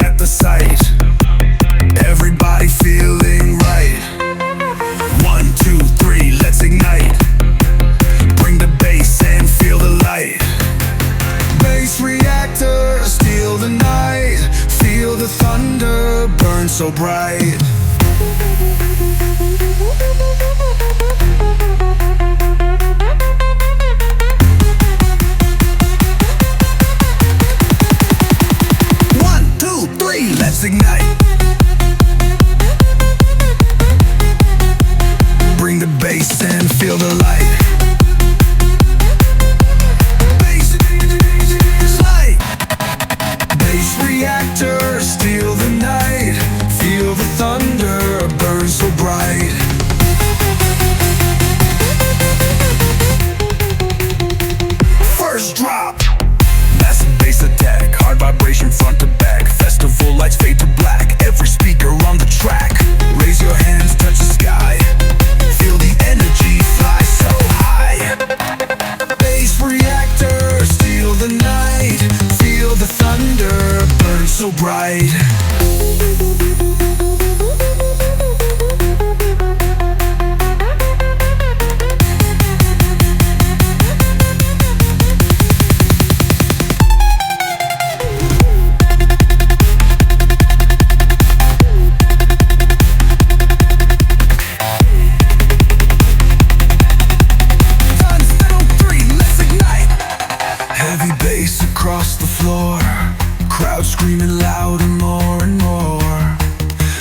at the sight. Everybody feeling right. 1, 2, 3, let's ignite. Bring the bass and feel the light. Bass reactor, steal the night. Feel the thunder burn so bright. Let's ignite. Bring the bass and feel the light. Bass light. Bass reactor, steal the night. Feel the thunder burn so bright. First drop. Massive bass attack. Hard vibration front to back. Festival lights fade to black. Every speaker on the track. Raise your hands, touch the sky. Feel the energy fly so high. Bass reactor, steal the night. Feel the thunder burn so bright. Heavy bass across the floor. Crowd screaming louder, more and more.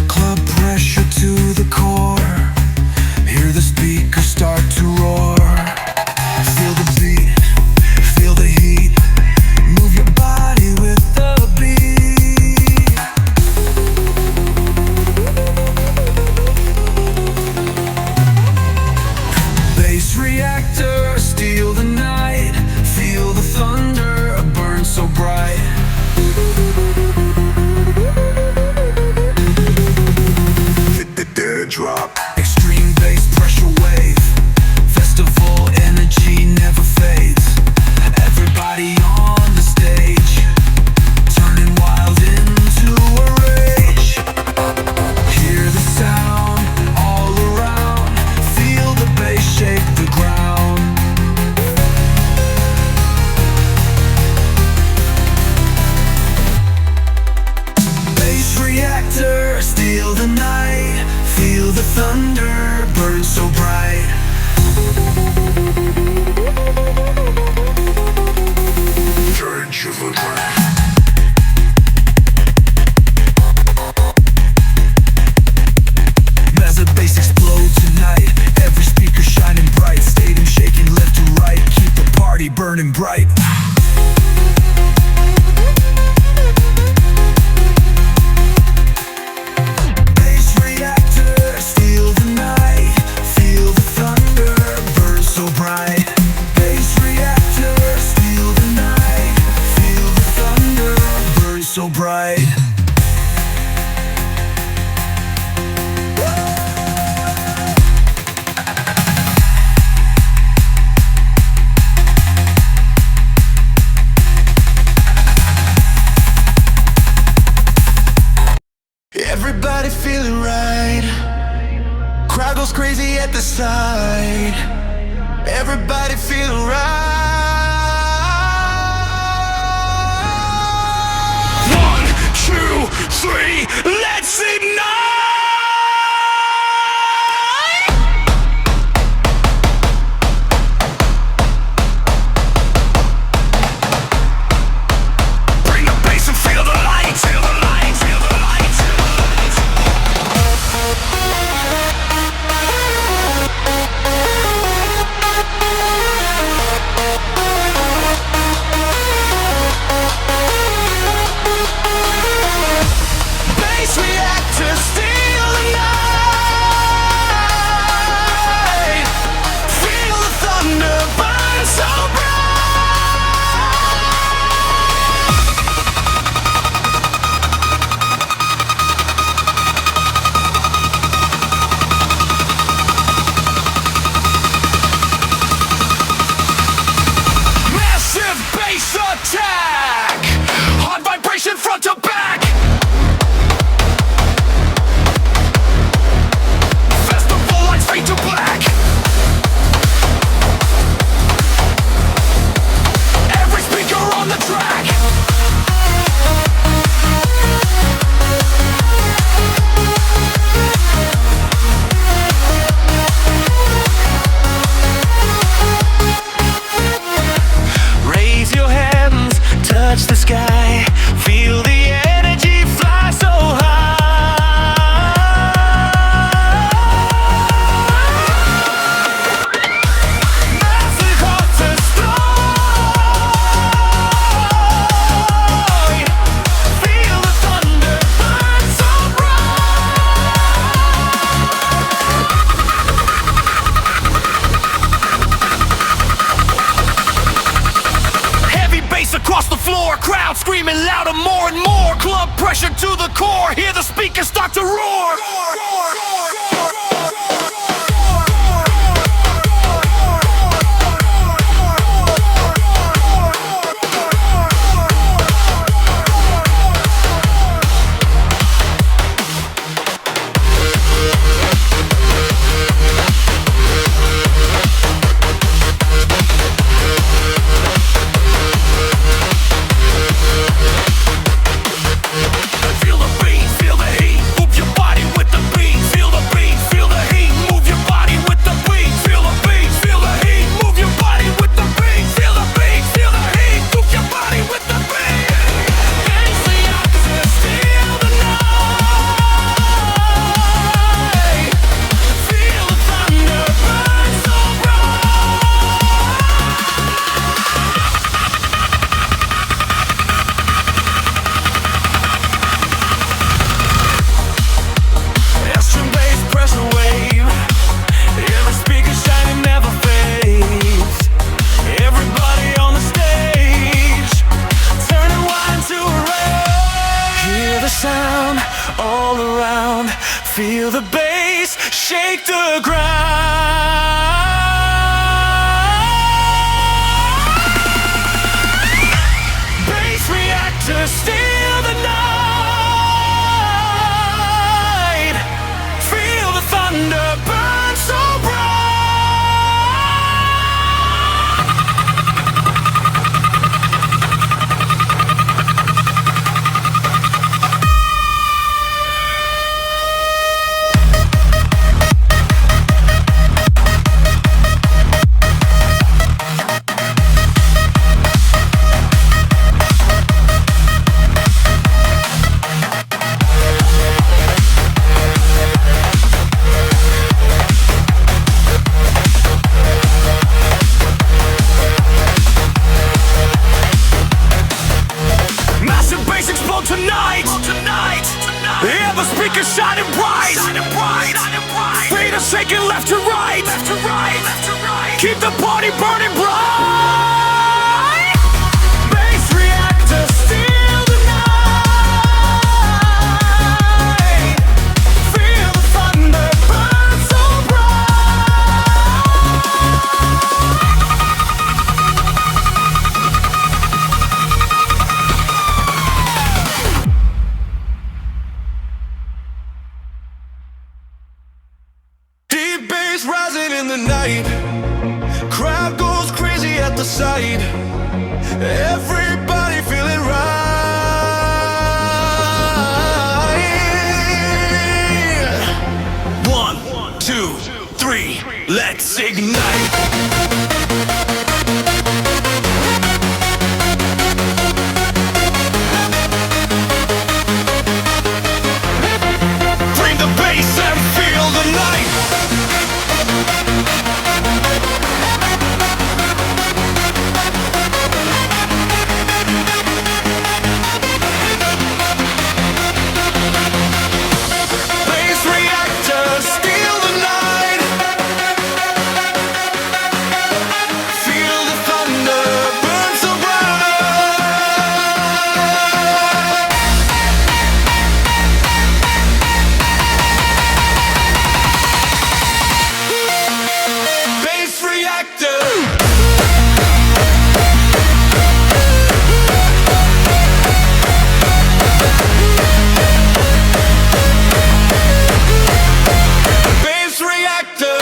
Club pressure to the core. Hear the speakers start to roar. Feel the beat, feel the heat. Move your body with the beat. Bass reactor, steal the night. Feel the thunder burn so bright. Hit the dead drop. Extreme bass pressure wave. Festival energy never fades. Everybody on the stage, turning wild into a rage. Hear the sound all around. Feel the bass shake the ground. Reactor, steal the night. Feel the thunder burn so bright. Change of the track. Massive bass explode tonight. Every speaker shining bright. Stadium shaking left to right. Keep the party burning bright. So bright. Everybody feeling right. Crowd goes crazy at the sight. Everybody feeling right. 1, 2, 3, let's ignite! Bring the bass and feel the light, feel the light, feel the light, feel the light. Bass reactor. blood pressure to the core. Hear the speakers start to roar. Feel the beat, feel the heat. Move your body with the beat. Feel the beat, feel the heat. Move your body with the beat. Feel the beat, feel the heat. Move your body with the beat. Feel the beat, feel the heat. Move your body with the beat. It's the opposite, steal the night. Feel the thunder burn so Astrum bass pressure wave. Every speaker shining never fades. Everybody on the stage turning wine to a rave. Hear the sound all around. Feel the bass shake the ground. Bass reactor steal the night. Feel the thunder burn so massive bass explode tonight. Every speaker shining bright. Feet are shaking left to right. Keep the party burning bright. Bass reactor steal the night. Feel the thunder burn so Deep bass rising in the night. Crowd goes crazy at the sight. Everybody feeling right. 1, 2, 3, let's ignite. Bring the bass and feel the night. Bass reactor steal the night. Feel the thunder burn so bright. Bass reactor. Bass reactor.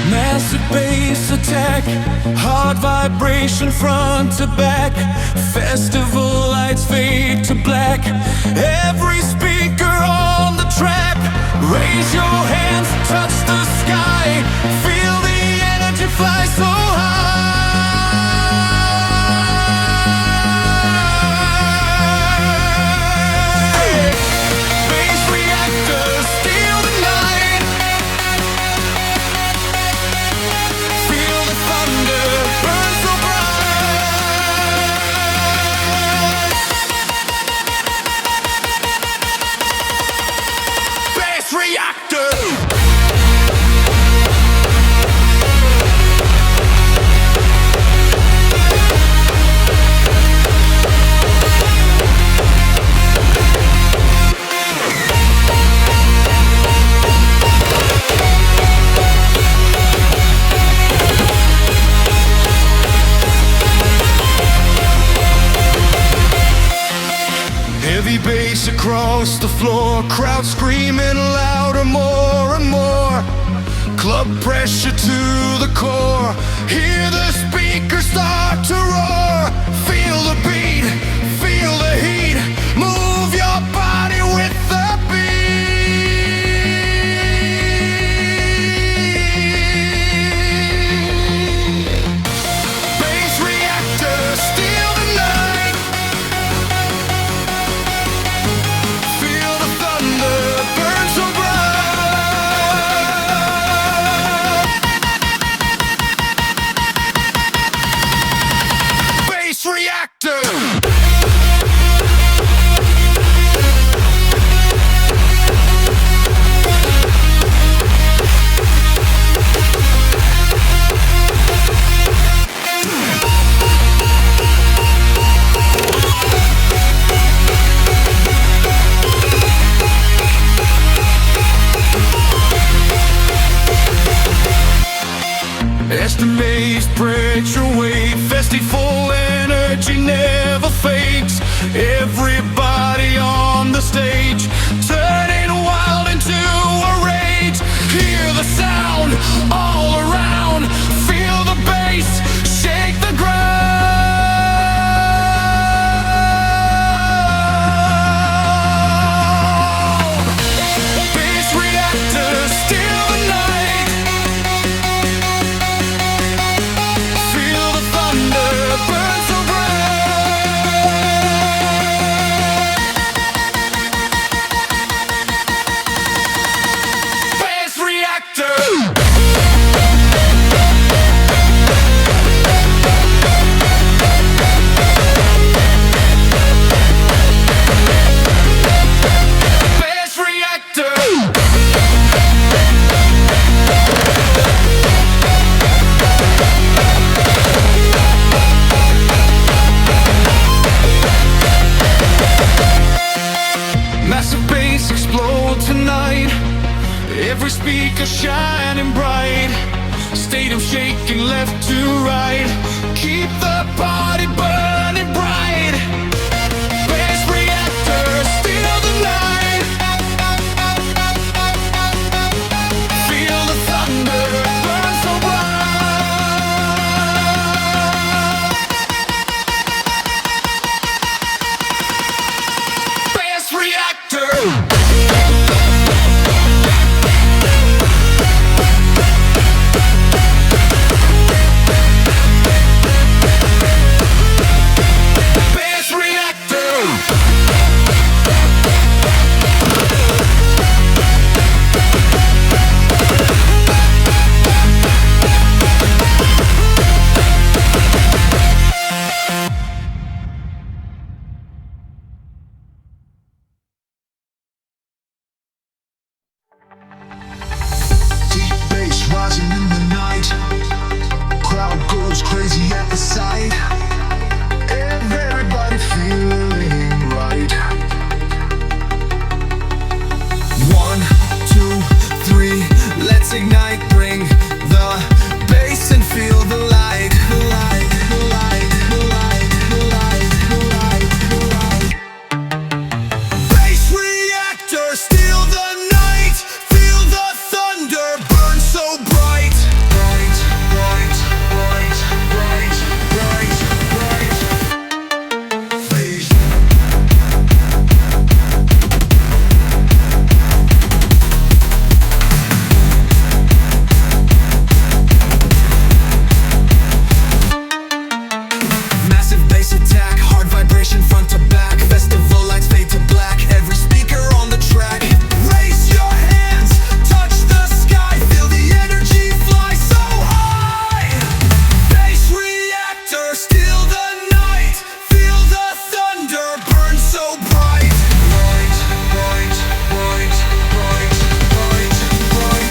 Massive bass attack, hard vibration front to back. Festival lights fade to black. Every speaker on the track. Raise your hands, touch the sky. Feel the energy fly so high. Bass reactor steal the night. Feel the thunder burn so bright. floor, crowd screaming louder, more and more. Club pressure to the core, hear the speakers start to roar. Feel the beat, feel the heat, move your body with the beat. Bass reactor, steal the night. Feel the thunder burn so bright. Bass reactor. Estimate, pressure wave, festival energy never fakes. Everybody on the stage, turning wild into a rage. Hear the sound all around, feel the bass, shake the ground. Bass reactor, steal the night. Feel the thunder burn so bright. Bass reactor. Bass reactor. Massive bass explode tonight. Every speaker shining bright. Stadium shaking left to right. Keep the party burning bright. Bass reactor, steal the night. Feel the thunder burn so bright. Bass reactor. Bass reactor. Deep bass rising in the night. Crowd goes crazy at the sight. Everybody feeling right. 1, 2, 3, let's ignite. Bring the bass and feel the light. The light, the light, the light, the light, the light, the light. Bass reactor, steal the night. Feel the thunder burn so bright. Bright, bright, bright, bright, bright, bright. Bass. Massive bass attack, hard vibration front to back. Festival lights fade to black. Every speaker on the track. Raise your hands, touch the sky. Feel the energy fly so high. Bass reactor, steal the night. Feel the thunder burn so bright. Bright, bright, bright, bright, bright, bright.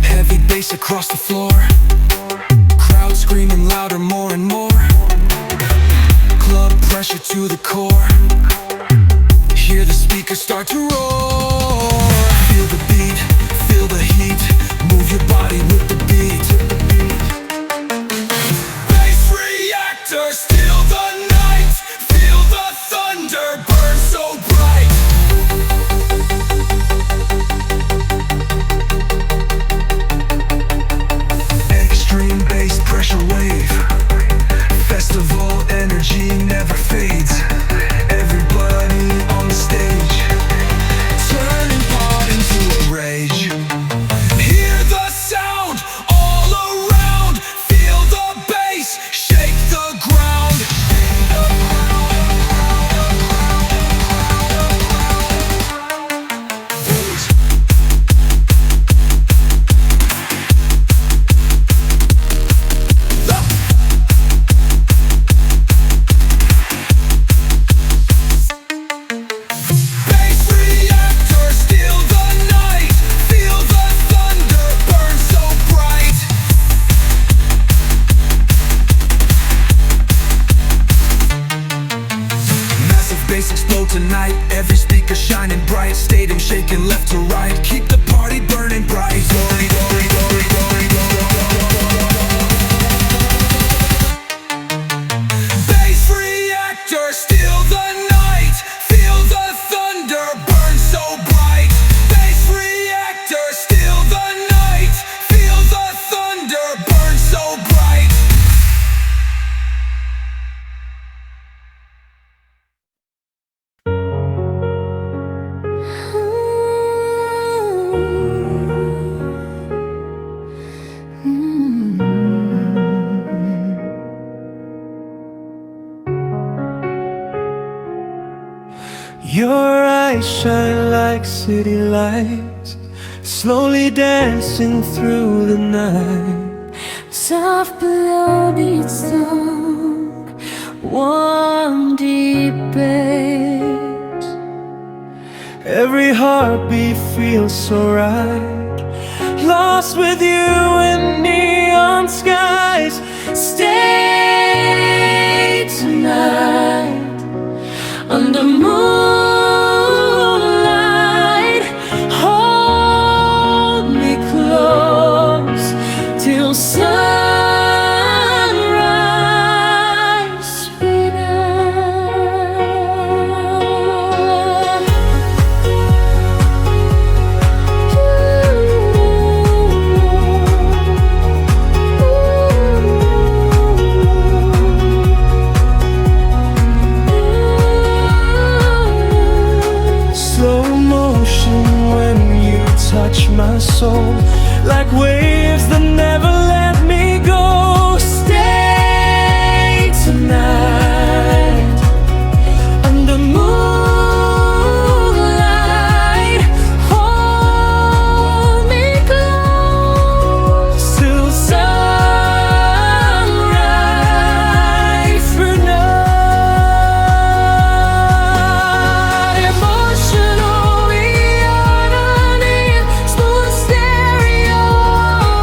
Heavy bass across the floor. Crowd screaming louder, more and more. Club pressure to the core. hear the speakers start to roar. Feel the beat, feel the heat, move your body with the beat. Bass reactor, steal the night, feel the thunder burn so bright. Extreme bass pressure wave, festival energy never fades. Everybody on the stage, turning part into a rage. Hear the sound all around, feel the bass shake the ground. Bass explode tonight, every speaker shining bright, stadium shaking left to right, keep the party burning bright. Bass reactor, steal the night, feel the thunder burn so bright. Bass reactor, steal the night, feel the thunder burn so bright. Your eyes shine like city lights, slowly dancing through the night. Soft melodic song, warm deep bass. Every heartbeat feels so right, lost with you in neon skies. Stay tonight under moonlight. Hold me close till sunrise. Sweet touch my soul like waves that never let me go. Stay tonight under moonlight. Hold me close till sunrise. For now, emotionally underneath, smooth stereo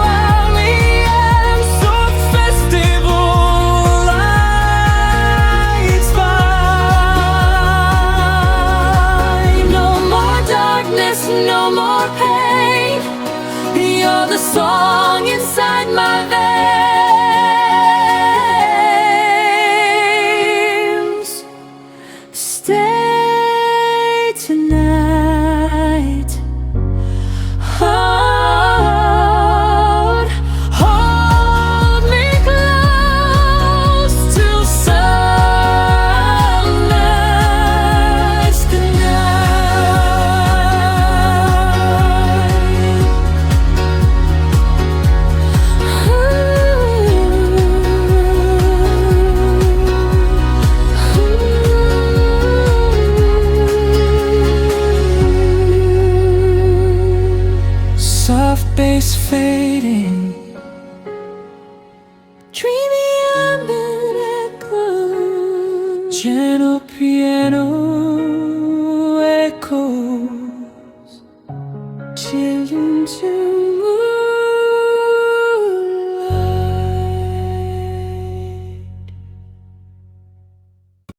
while we am so festival lights fine. No more darkness, no more pain. You're the song inside my veins. Stay tonight. Hold me close till sunrise tonight. Soft bass fading, dreamy ambient echoes, gentle piano echoes, children to move.